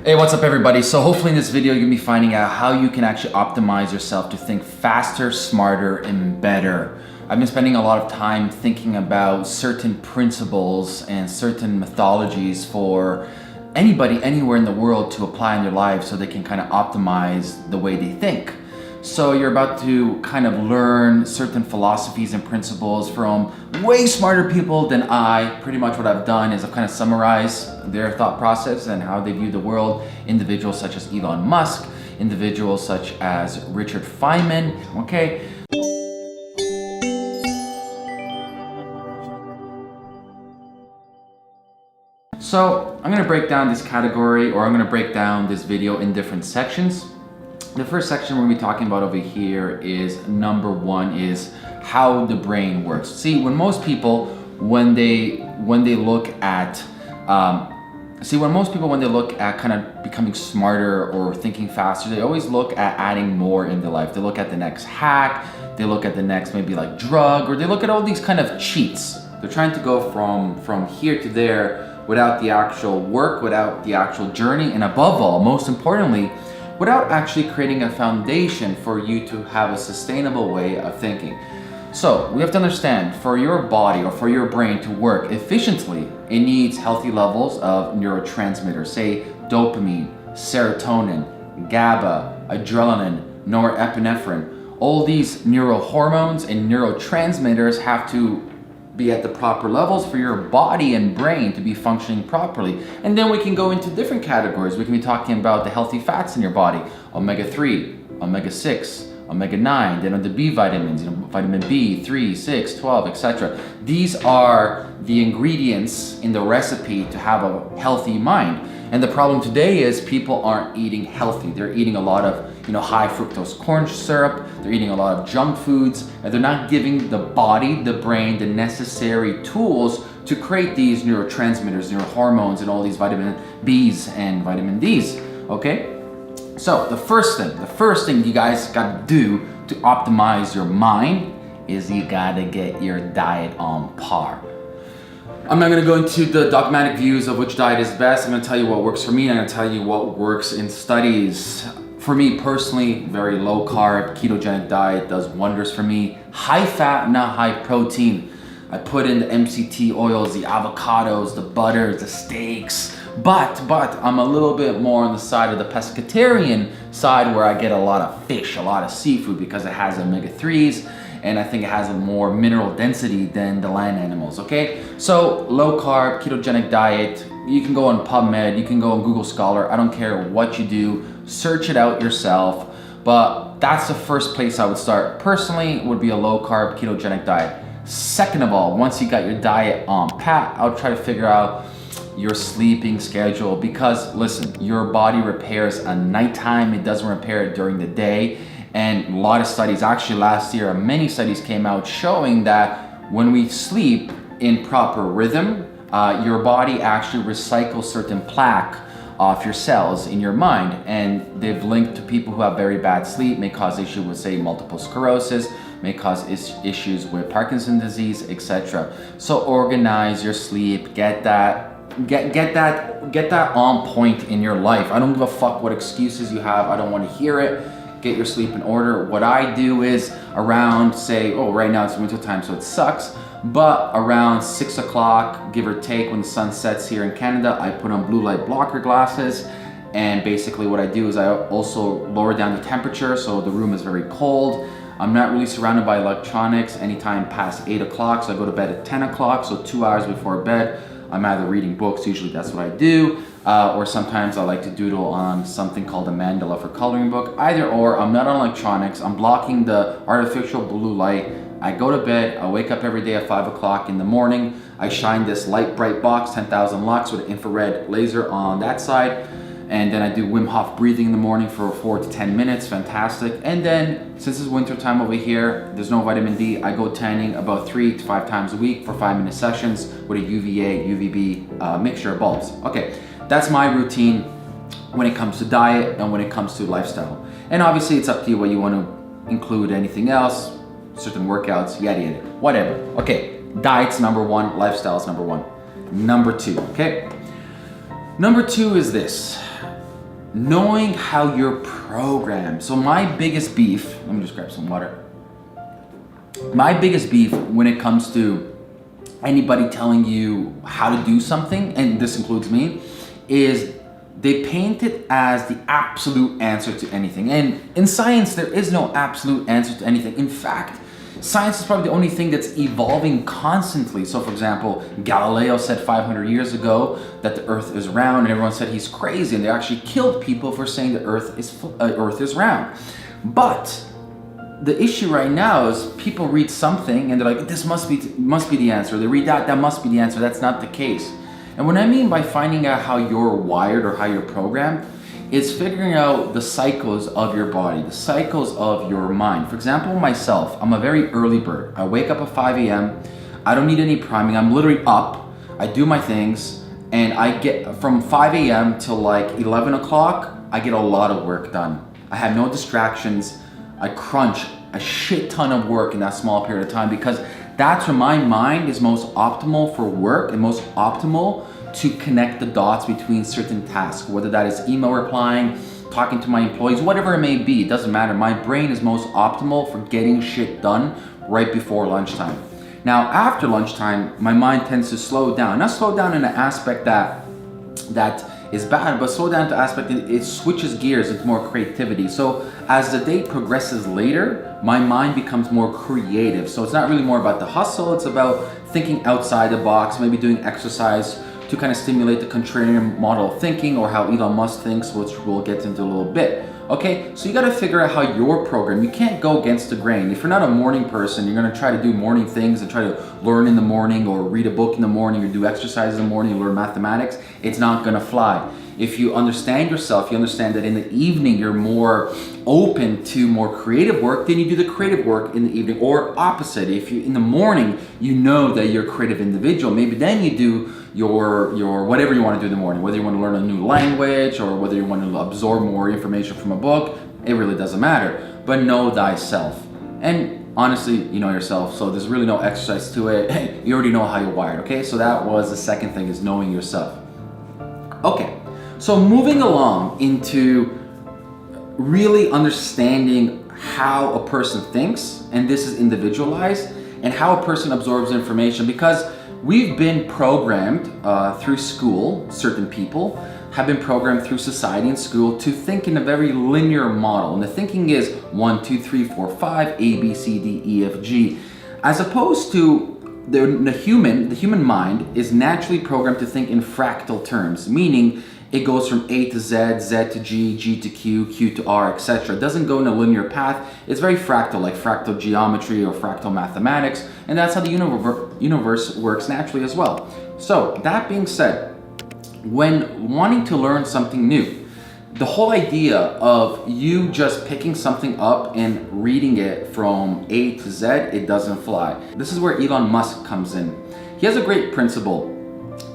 Hey, what's up everybody? So hopefully in this video you're gonna be finding out how you can actually optimize yourself to think faster, smarter, and better. I've been spending a lot of time thinking about certain principles and certain methodologies for anybody anywhere in the world to apply in their lives so they can kind of optimize the way they think. So you're about to kind of learn certain philosophies and principles from way smarter people than I. Pretty much what I've done is I've kind of summarized their thought process and how they view the world. Individuals such as Elon Musk, individuals such as Richard Feynman, okay? So I'm gonna break down this category, or I'm gonna break down this video in different sections. The first section we're gonna be talking about over here is number one is how the brain works. See, when most people, when they look at kind of becoming smarter or thinking faster, they always look at adding more in their life. They look at the next hack, they look at the next maybe like drug, or they look at all these kind of cheats. They're trying to go from here to there without the actual work, without the actual journey, and above all, most importantly, without actually creating a foundation for you to have a sustainable way of thinking. So we have to understand, for your body or for your brain to work efficiently, it needs healthy levels of neurotransmitters, say dopamine, serotonin, GABA, adrenaline, norepinephrine. All these neurohormones and neurotransmitters have to be at the proper levels for your body and brain to be functioning properly. And then we can go into different categories. We can be talking about the healthy fats in your body, omega-3, omega-6, omega-9, then the B vitamins, vitamin B3, 6, 12, etc. These are the ingredients in the recipe to have a healthy mind. And the problem today is people aren't eating healthy. They're eating a lot of high fructose corn syrup, they're eating a lot of junk foods, and they're not giving the body, the brain, the necessary tools to create these neurotransmitters, neurohormones, and all these vitamin B's and vitamin D's, okay? So the first thing you guys gotta do to optimize your mind is you gotta get your diet on par. I'm not gonna go into the dogmatic views of which diet is best. I'm gonna tell you what works for me, and I'm gonna tell you what works in studies. For me personally, very low carb, ketogenic diet does wonders for me. High fat, not high protein. I put in the MCT oils, the avocados, the butters, the steaks, but I'm a little bit more on the side of the pescatarian side where I get a lot of fish, a lot of seafood because it has omega-3s, and I think it has a more mineral density than the land animals, okay? So low carb, ketogenic diet, you can go on PubMed, you can go on Google Scholar, I don't care what you do, search it out yourself, but that's the first place I would start. Personally, would be a low carb, ketogenic diet. Second of all, once you got your diet on pat, I'll try to figure out your sleeping schedule, because listen, your body repairs at nighttime, it doesn't repair it during the day. And a lot of studies, actually last year, many studies came out showing that when we sleep in proper rhythm, your body actually recycles certain plaque off your cells in your mind. And they've linked to people who have very bad sleep, may cause issues with, say, multiple sclerosis, may cause issues with Parkinson's disease, etc. So organize your sleep, get that on point in your life. I don't give a fuck what excuses you have, I don't want to hear it. Get your sleep in order. What I do is around, say, right now it's winter time, so it sucks, but around 6 o'clock, give or take, when the sun sets here in Canada, I put on blue light blocker glasses. And basically what I do is I also lower down the temperature so the room is very cold. I'm not really surrounded by electronics anytime past 8 o'clock, so I go to bed at 10 o'clock, so 2 hours before bed, I'm either reading books, usually that's what I do, or sometimes I like to doodle on something called a mandala for coloring book. Either or, I'm not on electronics, I'm blocking the artificial blue light. I go to bed, I wake up every day at 5 o'clock in the morning, I shine this light bright box, 10,000 lux with an infrared laser on that side, and then I do Wim Hof breathing in the morning for 4 to 10 minutes, fantastic. And then, since it's winter time over here, there's no vitamin D, I go tanning about 3 to 5 times a week for 5-minute sessions with a UVA, UVB mixture of bulbs. Okay, that's my routine when it comes to diet and when it comes to lifestyle. And obviously it's up to you what you want to include, anything else, certain workouts, yada yada, whatever. Okay, diet's number one, lifestyle's number one. Number two, okay? Number two is this. knowing how you're programmed. So my biggest beef, let me just grab some water. My biggest beef when it comes to anybody telling you how to do something, and this includes me, is they paint it as the absolute answer to anything. And in science, there is no absolute answer to anything. In fact, science is probably the only thing that's evolving constantly. So for example, Galileo said 500 years ago that the earth is round, and everyone said he's crazy, and they actually killed people for saying the earth is round. But the issue right now is people read something and they're like, this must be the answer. They read that must be the answer. That's not the case. And what I mean by finding out how you're wired or how you're programmed is figuring out the cycles of your body, the cycles of your mind. For example, myself, I'm a very early bird. I wake up at 5 a.m. I don't need any priming. I'm literally up. I do my things, and I get from 5 a.m. till like 11 o'clock, I get a lot of work done. I have no distractions. I crunch a shit ton of work in that small period of time, because that's where my mind is most optimal for work and most optimal to connect the dots between certain tasks, whether that is email replying, talking to my employees, whatever it may be, it doesn't matter. My brain is most optimal for getting shit done right before lunchtime. Now, after lunchtime, my mind tends to slow down. Not slow down in an aspect that is bad, but slow down to aspect that it switches gears into more creativity. So as the day progresses later, my mind becomes more creative. So it's not really more about the hustle, it's about thinking outside the box, maybe doing exercise to kind of stimulate the contrarian model of thinking, or how Elon Musk thinks, which we'll get into a little bit. Okay, so you got to figure out how you're programmed. You can't go against the grain. If you're not a morning person, you're going to try to do morning things and try to learn in the morning, or read a book in the morning, or do exercise in the morning, learn mathematics. It's not going to fly. If you understand yourself, you understand that in the evening you're more open to more creative work, then you do the creative work in the evening. Or opposite, if you in the morning you know that you're a creative individual, maybe then you do your whatever you want to do in the morning, whether you want to learn a new language or whether you want to absorb more information from a book, it really doesn't matter. But know thyself. And honestly, you know yourself, so there's really no exercise to it. You already know how you're wired, okay? So that was the second thing, is knowing yourself. Okay, so moving along into really understanding how a person thinks, and this is individualized, and how a person absorbs information, because we've been programmed through school. Certain people have been programmed through society and school to think in a very linear model. And the thinking is 1, 2, 3, 4, 5, A, B, C, D, E, F, G. As opposed to the human mind is naturally programmed to think in fractal terms, meaning it goes from A to Z, Z to G, G to Q, Q to R, etc. It doesn't go in a linear path. It's very fractal, like fractal geometry or fractal mathematics, and that's how the universe works naturally as well. So that being said, when wanting to learn something new, the whole idea of you just picking something up and reading it from A to Z, it doesn't fly. This is where Elon Musk comes in. He has a great principle,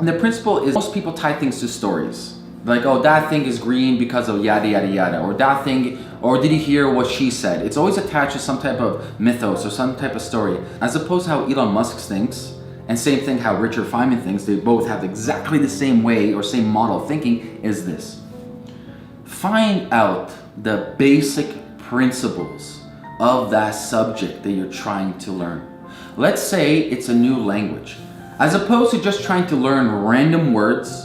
and the principle is most people tie things to stories. Like, oh, that thing is green because of yada yada yada, or that thing, or did you hear what she said? It's always attached to some type of mythos or some type of story, as opposed to how Elon Musk thinks, and same thing how Richard Feynman thinks. They both have exactly the same way or same model of thinking. Is this: find out the basic principles of that subject that you're trying to learn. Let's say it's a new language, as opposed to just trying to learn random words,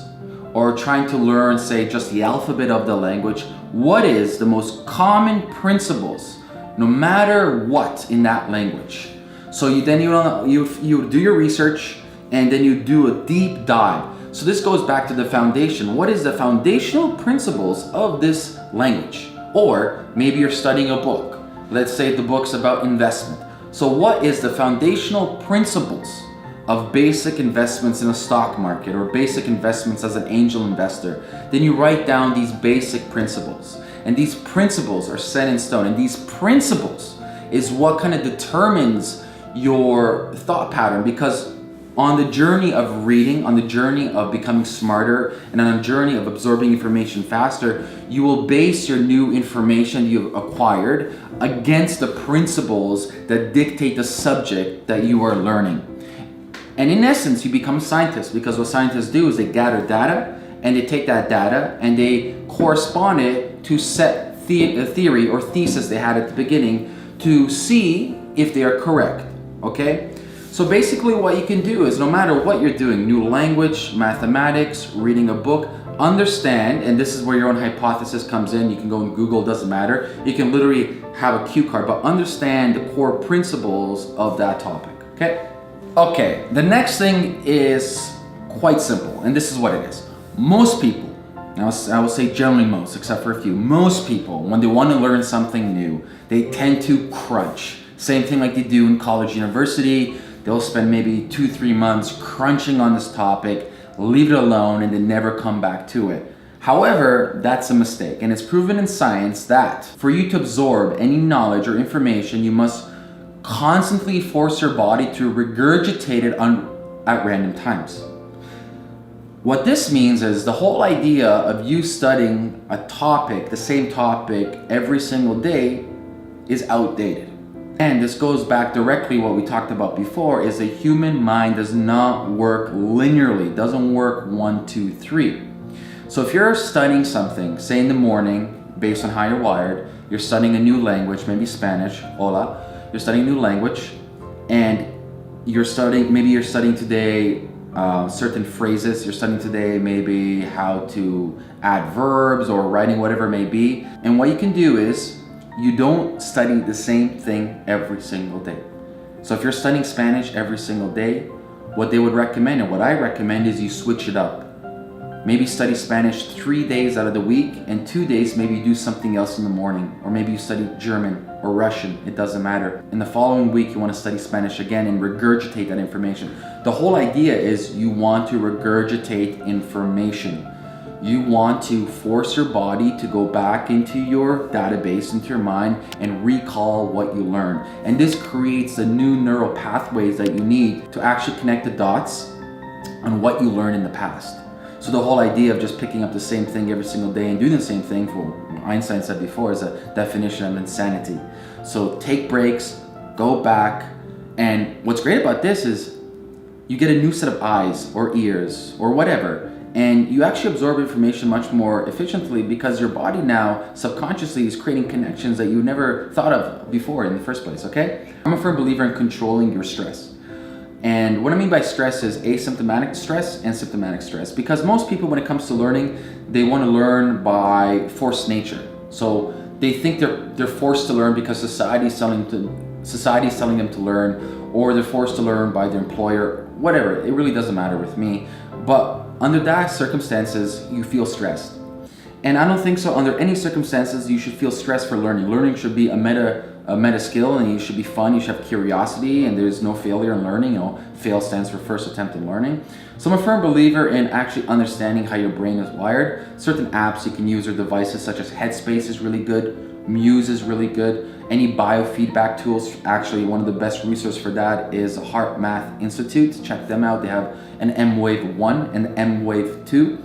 or trying to learn, say, just the alphabet of the language. What is the most common principles, no matter what, in that language? So you do your research, and then you do a deep dive. So this goes back to the foundation. What is the foundational principles of this language? Or maybe you're studying a book. Let's say the book's about investment. So what is the foundational principles of basic investments in a stock market, or basic investments as an angel investor? Then you write down these basic principles, and these principles are set in stone, and these principles is what kind of determines your thought pattern. Because on the journey of reading, on the journey of becoming smarter, and on the journey of absorbing information faster, you will base your new information you've acquired against the principles that dictate the subject that you are learning. And in essence, you become a scientist, because what scientists do is they gather data and they take that data and they correspond it to set theory or thesis they had at the beginning to see if they are correct, okay? So basically what you can do is no matter what you're doing, new language, mathematics, reading a book, understand, and this is where your own hypothesis comes in. You can go on Google, doesn't matter. You can literally have a cue card, but understand the core principles of that topic, okay? Okay, the next thing is quite simple, and this is what it is. Most people, I will say generally most, except for a few, most people, when they want to learn something new, they tend to crunch. Same thing like they do in college, university. They'll spend maybe 2-3 months crunching on this topic, leave it alone, and then never come back to it. However, that's a mistake, and it's proven in science that for you to absorb any knowledge or information, you must constantly force your body to regurgitate it at random times. What this means is the whole idea of you studying a topic, the same topic every single day, is outdated. And this goes back directly what we talked about before, is the human mind does not work linearly, it doesn't work 1, 2, 3. So if you're studying something, say in the morning, based on how you're wired, you're studying a new language, maybe Spanish, hola, you're studying a new language, and you're studying today certain phrases, you're studying today maybe how to add verbs or writing, whatever it may be. And what you can do is, you don't study the same thing every single day. So if you're studying Spanish every single day, what they would recommend and what I recommend is you switch it up. Maybe study Spanish 3 days out of the week, and 2 days maybe you do something else in the morning, or maybe you study German or Russian, it doesn't matter. In the following week you want to study Spanish again and regurgitate that information. The whole idea is you want to regurgitate information. You want to force your body to go back into your database, into your mind, and recall what you learned. And this creates the new neural pathways that you need to actually connect the dots on what you learned in the past. So the whole idea of just picking up the same thing every single day and doing the same thing, for Einstein said before, is a definition of insanity. So take breaks, go back, and what's great about this is you get a new set of eyes or ears or whatever, and you actually absorb information much more efficiently because your body now subconsciously is creating connections that you never thought of before in the first place, okay? I'm a firm believer in controlling your stress. And what I mean by stress is asymptomatic stress and symptomatic stress, because most people, when it comes to learning, they want to learn by forced nature. So they think they're forced to learn because society's telling them to learn, or they're forced to learn by their employer, whatever. It really doesn't matter with me. But under that circumstances, you feel stressed. And I don't think so under any circumstances you should feel stressed for learning. Learning should be a meta skill, and you should be fun, you should have curiosity, and there's no failure in learning. Fail stands for first attempt in learning. So I'm a firm believer in actually understanding how your brain is wired. Certain apps you can use or devices such as Headspace is really good, Muse is really good. Any biofeedback tools, actually one of the best resources for that is Heart Math Institute. Check them out. They have an M-Wave 1 and M-Wave 2,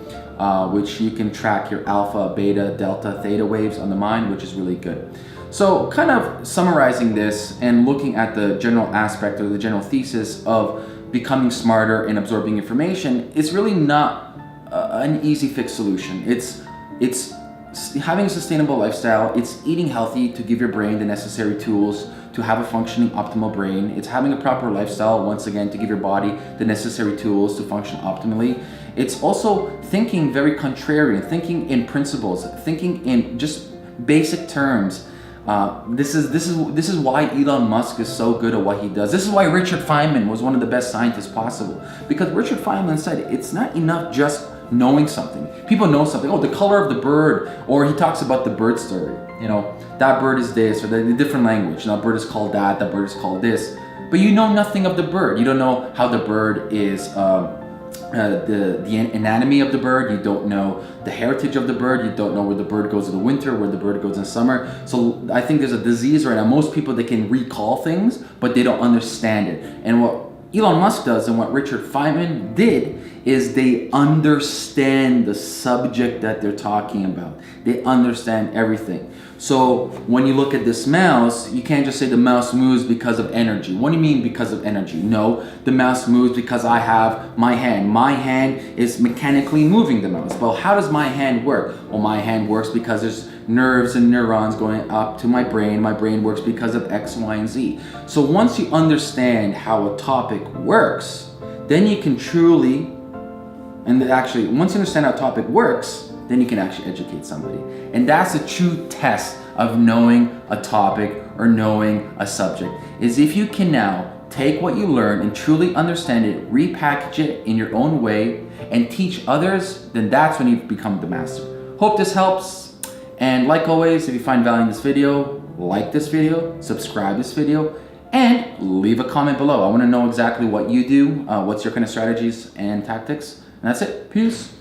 which you can track your alpha, beta, delta, theta waves on the mind, which is really good. So kind of summarizing this and looking at the general aspect or the general thesis of becoming smarter and absorbing information, it's really not an easy fix solution. It's having a sustainable lifestyle, it's eating healthy to give your brain the necessary tools to have a functioning optimal brain. It's having a proper lifestyle, once again, to give your body the necessary tools to function optimally. It's also thinking very contrarian, thinking in principles, thinking in just basic terms. This is why Elon Musk is so good at what he does. This is why Richard Feynman was one of the best scientists possible. Because Richard Feynman said it's not enough just knowing something. People know something. Oh, the color of the bird, or he talks about the bird story. That bird is this, or the different language. That bird is called that bird is called this. But you know nothing of the bird. You don't know how the bird is, the anatomy of the bird. You don't know the heritage of the bird. You don't know where the bird goes in the winter, where the bird goes in summer. So I think there's a disease right now. Most people, they can recall things, but they don't understand it. And what Elon Musk does and what Richard Feynman did is they understand the subject that they're talking about. They understand everything. So when you look at this mouse, you can't just say the mouse moves because of energy. What do you mean because of energy? No, the mouse moves because I have my hand. My hand is mechanically moving the mouse. Well, how does my hand work? Well, my hand works because there's nerves and neurons going up to my brain. My brain works because of X, Y, and Z. So once you understand how a topic works, then you can truly, and actually, once you understand how a topic works, then you can actually educate somebody. And that's a true test of knowing a topic or knowing a subject, is if you can now take what you learn and truly understand it, repackage it in your own way, and teach others, then that's when you've become the master. Hope this helps. And like always, if you find value in this video, like this video, subscribe this video, and leave a comment below. I want to know exactly what you do, what's your kind of strategies and tactics. And that's it. Peace.